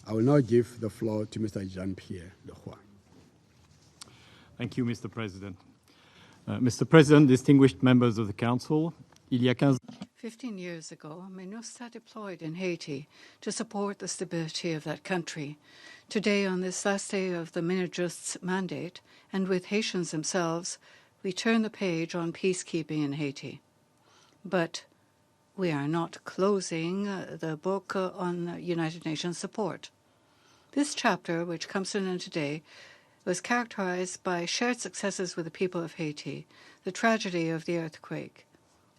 I will now give the floor to Mr. Jean-Pierre Lacroix. Thank you, Mr. President. Mr. President, distinguished members of the Council, 15 years ago, MINUJUSTH deployed in Haiti to support the stability of that country. Today, on this last day of the MINUJUSTH's mandate, and with Haitians themselves, we turn the page on peacekeeping in Haiti. But we are not closing the book on United Nations support. This chapter, which comes to an end today, was characterized by shared successes with the people of Haiti, the tragedy of the earthquake,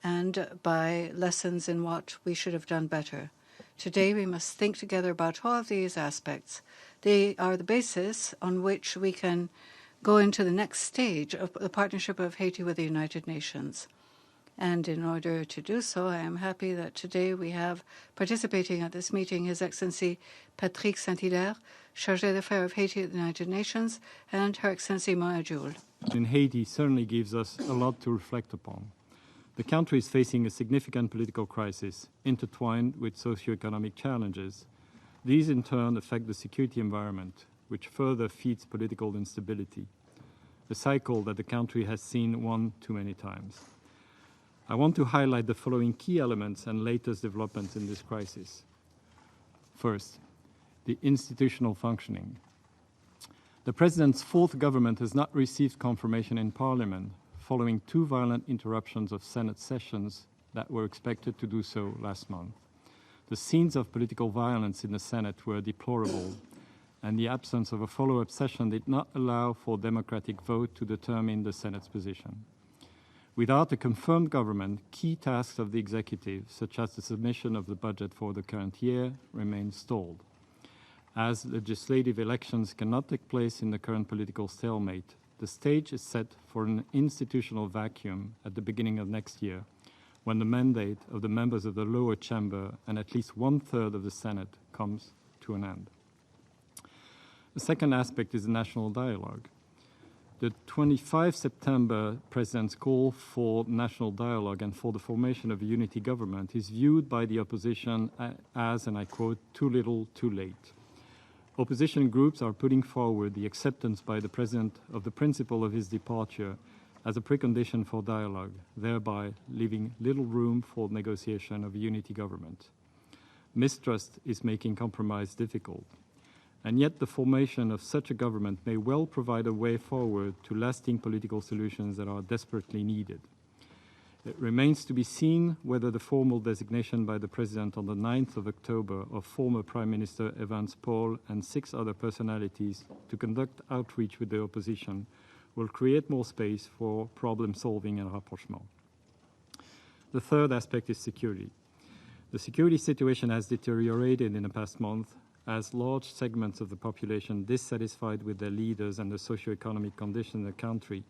and by lessons in what we should have done better. Today, we must think together about all of these aspects. They are the basis on which we can go into the next stage of the partnership of Haiti with the United Nations. And in order to do so, I am happy that today we have participating at this meeting His Excellency Patrick Saint-Hilaire, Chargé d'Affaires of Haiti at the United Nations, and Her Excellency MINUJUSTH. In Haiti certainly gives us a lot to reflect upon. The country is facing a significant political crisis intertwined with socio-economic challenges. These in turn affect the security environment, which further feeds political instability, a cycle that the country has seen one too many times. I want to highlight the following key elements and latest developments in this crisis. First, the institutional functioning. The President's fourth government has not received confirmation in Parliament following two violent interruptions of Senate sessions that were expected to do so last month. The scenes of political violence in the Senate were deplorable, and the absence of a follow-up session did not allow for democratic vote to determine the Senate's position. Without a confirmed government, key tasks of the executive, such as the submission of the budget for the current year, remain stalled. As legislative elections cannot take place in the current political stalemate, the stage is set for an institutional vacuum at the beginning of next year, when the mandate of the members of the lower chamber and at least one-third of the Senate comes to an end. The second aspect is the national dialogue. The 25 September President's call for national dialogue and for the formation of a unity government is viewed by the opposition as, and I quote, too little, too late. Opposition groups are putting forward the acceptance by the President of the principle of his departure as a precondition for dialogue, thereby leaving little room for negotiation of a unity government. Mistrust is making compromise difficult. And yet the formation of such a government may well provide a way forward to lasting political solutions that are desperately needed. It remains to be seen whether the formal designation by the President on the 9th of October of former Prime Minister Evans Paul and 6 other personalities to conduct outreach with the opposition will create more space for problem-solving and rapprochement. The third aspect is security. The security situation has deteriorated in the past month as large segments of the population dissatisfied with their leaders and the socio-economic conditions in the country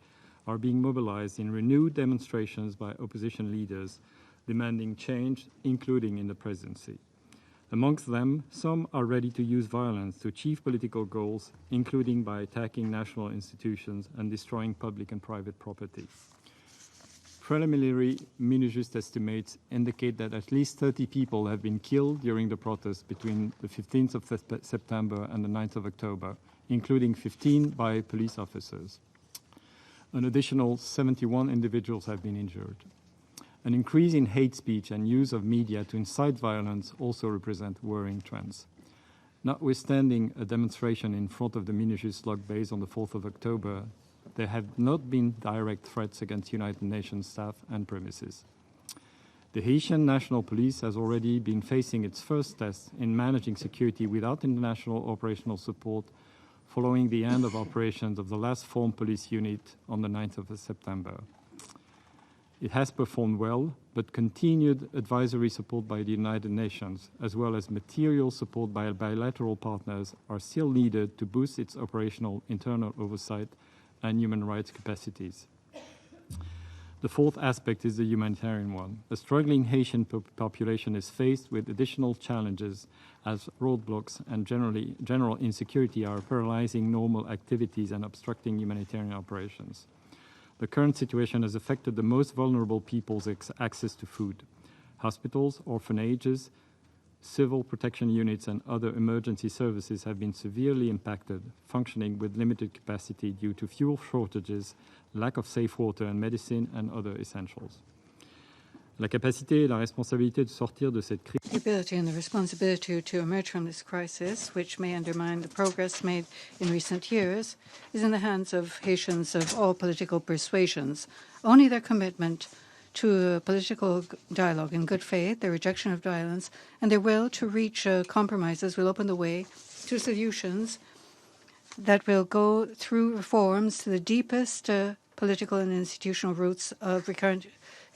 are being mobilized in renewed demonstrations by opposition leaders demanding change, including in the presidency. Amongst them, some are ready to use violence to achieve political goals, including by attacking national institutions and destroying public and private property. Preliminary MINUJUSTH estimates indicate that at least 30 people have been killed during the protests between the 15th of September and the 9th of October, including 15 by police officers. An additional 71 individuals have been injured. An increase in hate speech and use of media to incite violence also represent worrying trends. Notwithstanding a demonstration in front of the MINUJUSTH log base on the 4th of October, there have not been direct threats against United Nations staff and premises. The Haitian National Police has already been facing its first test in managing security without international operational support following the end of operations of the last formed police unit on the 9th of September. It has performed well, but continued advisory support by the United Nations, as well as material support by bilateral partners, are still needed to boost its operational internal oversight and human rights capacities. The fourth aspect is the humanitarian one. The struggling Haitian population is faced with additional challenges as roadblocks and general insecurity are paralyzing normal activities and obstructing humanitarian operations. The current situation has affected the most vulnerable people's access to food. Hospitals, orphanages, civil protection units and other emergency services have been severely impacted, functioning with limited capacity due to fuel shortages, lack of safe water and medicine, and other essentials. La capacité et la responsabilité de sortir de cette crise. The ability and the responsibility to emerge from this crisis, which may undermine the progress made in recent years, is in the hands of Haitians of all political persuasions. Only their commitment to political dialogue in good faith, their rejection of violence, and their will to reach compromises will open the way to solutions that will go through reforms to the deepest political and institutional roots of recurrent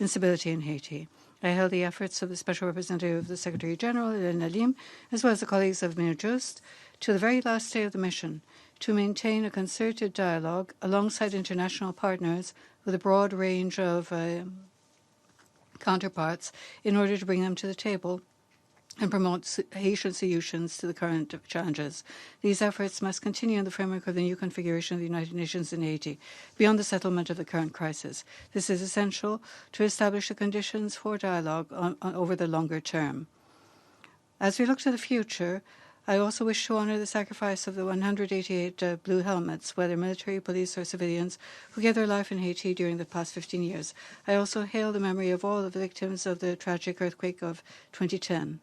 instability in Haiti. I hail the efforts of the Special Representative of the Secretary General, Hélène Lalim, as well as the colleagues of MINUJUSTH, to the very last day of the mission, to maintain a concerted dialogue alongside international partners with a broad range of counterparts in order to bring them to the table and promote Haitian solutions to the current challenges. These efforts must continue in the framework of the new configuration of the United Nations in Haiti, beyond the settlement of the current crisis. This is essential to establish the conditions for dialogue over the longer term. As we look to the future, I also wish to honor the sacrifice of the 188 blue helmets, whether military, police, or civilians, who gave their life in Haiti during the past 15 years. I also hail the memory of all the victims of the tragic earthquake of 2010,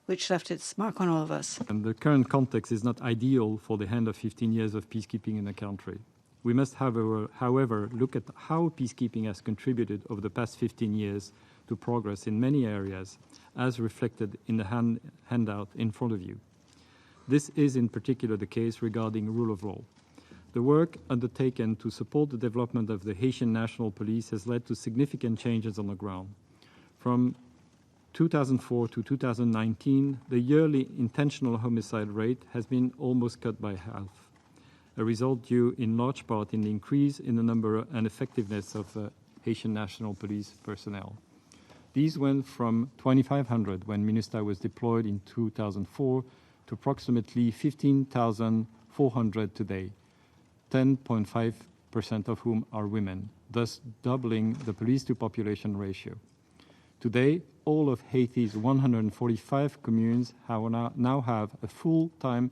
which left its mark on all of us. And the current context is not ideal for the end of 15 years of peacekeeping in the country. We must, however, look at how peacekeeping has contributed over the past 15 years to progress in many areas, as reflected in the handout in front of you. This is in particular the case regarding rule of law. The work undertaken to support the development of the Haitian National Police has led to significant changes on the ground. From 2004 to 2019, the yearly intentional homicide rate has been almost cut by half, a result due in large part in the increase in the number and effectiveness of Haitian National Police personnel. These went from 2,500 when MINUSTA was deployed in 2004 to approximately 15,400 today, 10.5% of whom are women, thus doubling the police-to-population ratio. Today, all of Haiti's 145 communes now have a full-time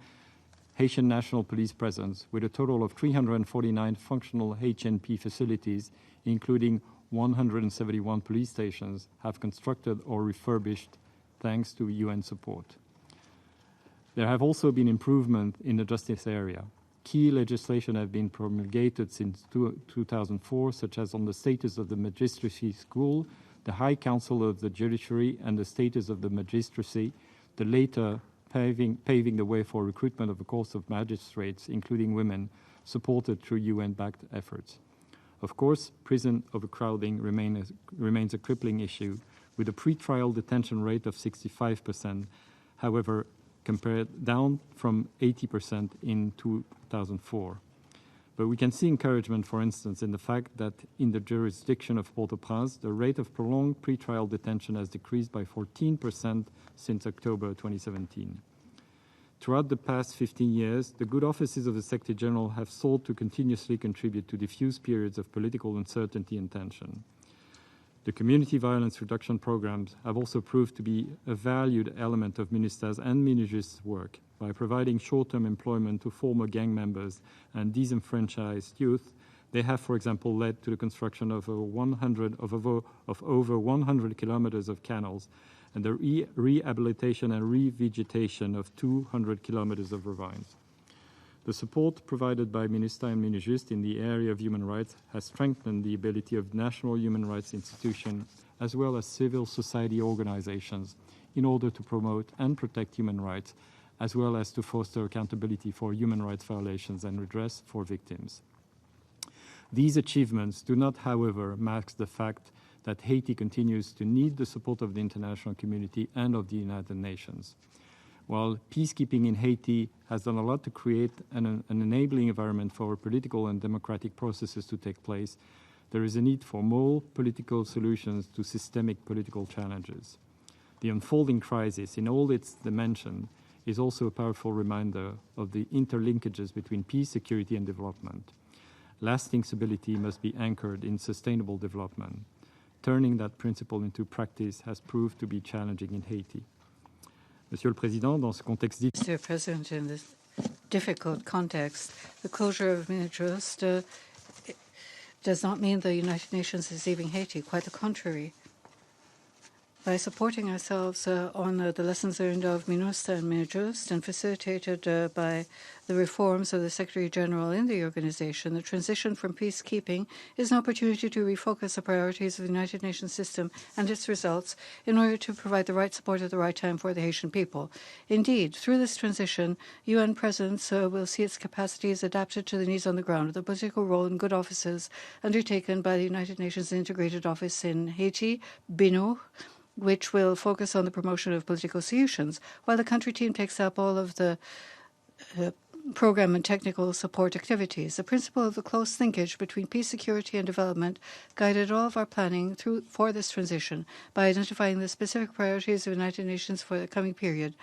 Haitian National Police presence, with a total of 349 functional HNP facilities, including 171 police stations, have constructed or refurbished thanks to UN support. There have also been improvements in the justice area. Key legislation have been promulgated since 2004, such as on the status of the magistracy school, the High Council of the Judiciary, and the status of the magistracy, the later paving the way for recruitment of a course of magistrates, including women, supported through UN-backed efforts. Of course, prison overcrowding remains a crippling issue, with a pre-trial detention rate of 65%, however, compared down from 80% in 2004. But we can see encouragement, for instance, in the fact that in the jurisdiction of Port-au-Prince, the rate of prolonged pretrial detention has decreased by 14% since October 2017. Throughout the past 15 years, the good offices of the Secretary General have sought to continuously contribute to diffuse periods of political uncertainty and tension. The community violence reduction programs have also proved to be a valued element of MINUSTA's and MINUJUSTH's work by providing short-term employment to former gang members and disenfranchised youth. They have, for example, led to the construction of over 100 kilometers of canals and the rehabilitation and revegetation of 200 kilometers of ravines. The support provided by MINUSTA and MINUJUSTH in the area of human rights has strengthened the ability of national human rights institutions as well as civil society organizations in order to promote and protect human rights, as well as to foster accountability for human rights violations and redress for victims. These achievements do not, however, mask the fact that Haiti continues to need the support of the international community and of the United Nations. While peacekeeping in Haiti has done a lot to create an enabling environment for political and democratic processes to take place, there is a need for more political solutions to systemic political challenges. The unfolding crisis in all its dimensions is also a powerful reminder of the interlinkages between peace, security, and development. Lasting stability must be anchored in sustainable development. Turning that principle into practice has proved to be challenging in Haiti. Monsieur le Président, dans ce contexte Mr. President, in this difficult context, the closure of MINUJUSTH does not mean the United Nations is leaving Haiti. Quite the contrary. By supporting ourselves on the lessons learned of MINUSTH and MINUJUSTH and facilitated by the reforms of the Secretary General in the organization, the transition from peacekeeping is an opportunity to refocus the priorities of the United Nations system and its results in order to provide the right support at the right time for the Haitian people. Indeed, through this transition, UN presence will see its capacities adapted to the needs on the ground, with a political role in good offices undertaken by the United Nations Integrated Office in Haiti, MINUJUSTH, which will focus on the promotion of political solutions, while the country team takes up all of the program and technical support activities. The principle of the close linkage between peace, security, and development guided all of our planning for this transition by identifying the specific priorities of the United Nations for the coming period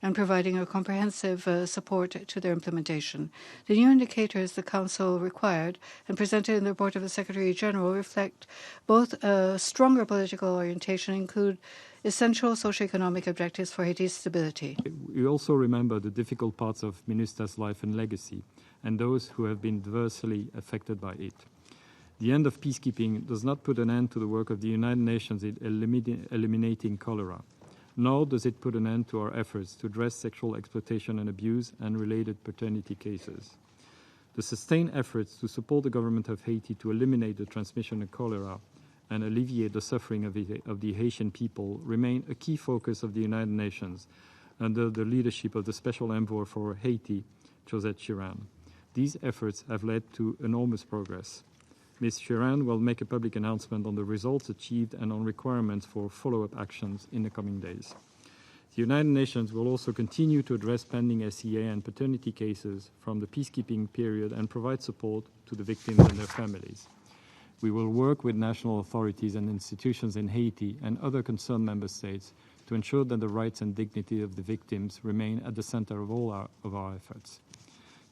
and providing a comprehensive support to their implementation. The new indicators the Council required and presented in the report of the Secretary General reflect both a stronger political orientation and include essential socioeconomic objectives for Haiti's stability. We also remember the difficult parts of MINUJUSTH's life and legacy and those who have been adversely affected by it. The end of peacekeeping does not put an end to the work of the United Nations in eliminating cholera, nor does it put an end to our efforts to address sexual exploitation and abuse and related paternity cases. The sustained efforts to support the government of Haiti to eliminate the transmission of cholera and alleviate the suffering of the Haitian people remain a key focus of the United Nations under the leadership of the Special Envoy for Haiti, Josette Chiran. These efforts have led to enormous progress. Ms. Chiran will make a public announcement on the results achieved and on requirements for follow-up actions in the coming days. The United Nations will also continue to address pending SEA and paternity cases from the peacekeeping period and provide support to the victims and their families. We will work with national authorities and institutions in Haiti and other concerned member states to ensure that the rights and dignity of the victims remain at the center of all our efforts.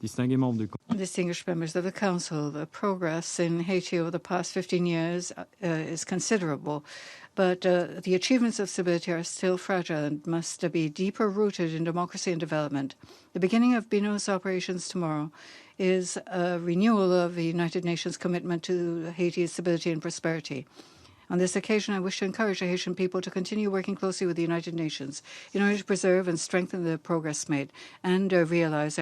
Distinguished members of the Council, the progress in Haiti over the past 15 years is considerable, but the achievements of stability are still fragile and must be deeper rooted in democracy and development. The beginning of MINUJUSTH operations tomorrow is a renewal of the United Nations commitment to Haiti's stability and prosperity. On this occasion, I wish to encourage the Haitian people to continue working closely with the United Nations in order to preserve and strengthen the progress made and realize